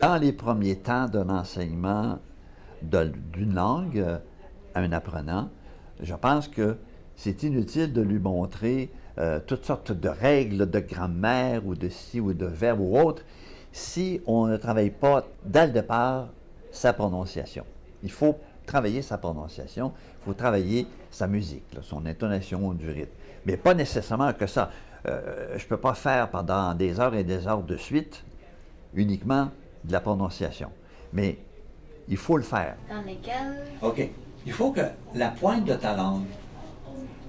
Dans les premiers temps de l'enseignement d'une langue à un apprenant, je pense que c'est inutile de lui montrer toutes sortes de règles de grammaire ou de ci ou de verbe ou autre si on ne travaille pas dès le départ sa prononciation. Il faut travailler sa prononciation, il faut travailler sa musique, là, son intonation du rythme. Mais pas nécessairement que ça. Je ne peux pas faire pendant des heures et des heures de suite uniquement de la prononciation. Mais il faut le faire. Dans lesquels? OK. Il faut que la pointe de ta langue,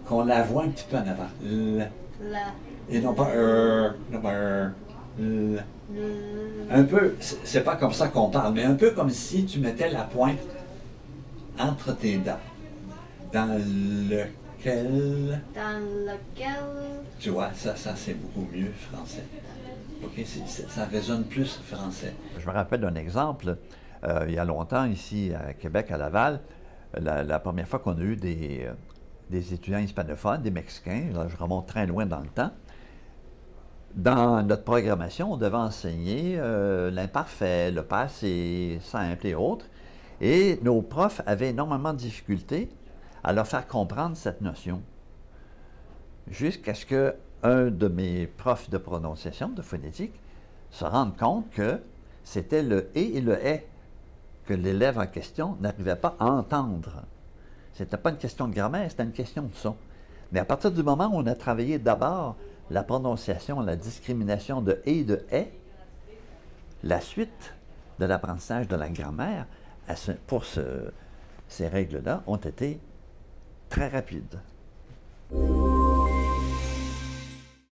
qu'on la voit un petit peu en avant. La. Et non pas non pas l. Un peu, c'est pas comme ça qu'on parle, mais un peu comme si tu mettais la pointe entre tes dents. Dans lequel. Dans lequel? Tu vois, ça c'est beaucoup mieux français. OK, ça résonne plus français. Je me rappelle d'un exemple, il y a longtemps, ici à Québec, à Laval, la première fois qu'on a eu des étudiants hispanophones, des Mexicains, là, je remonte très loin dans le temps, dans notre programmation, on devait enseigner l'imparfait, le passé simple et autres, et nos profs avaient énormément de difficultés à leur faire comprendre cette notion. Jusqu'à ce qu'un de mes profs de prononciation, de phonétique, se rende compte que c'était le « et » le « est » que l'élève en question n'arrivait pas à entendre. C'était pas une question de grammaire, c'était une question de son. Mais à partir du moment où on a travaillé d'abord la prononciation, la discrimination de « et » de « est », la suite de l'apprentissage de la grammaire pour ces règles-là ont été très rapides.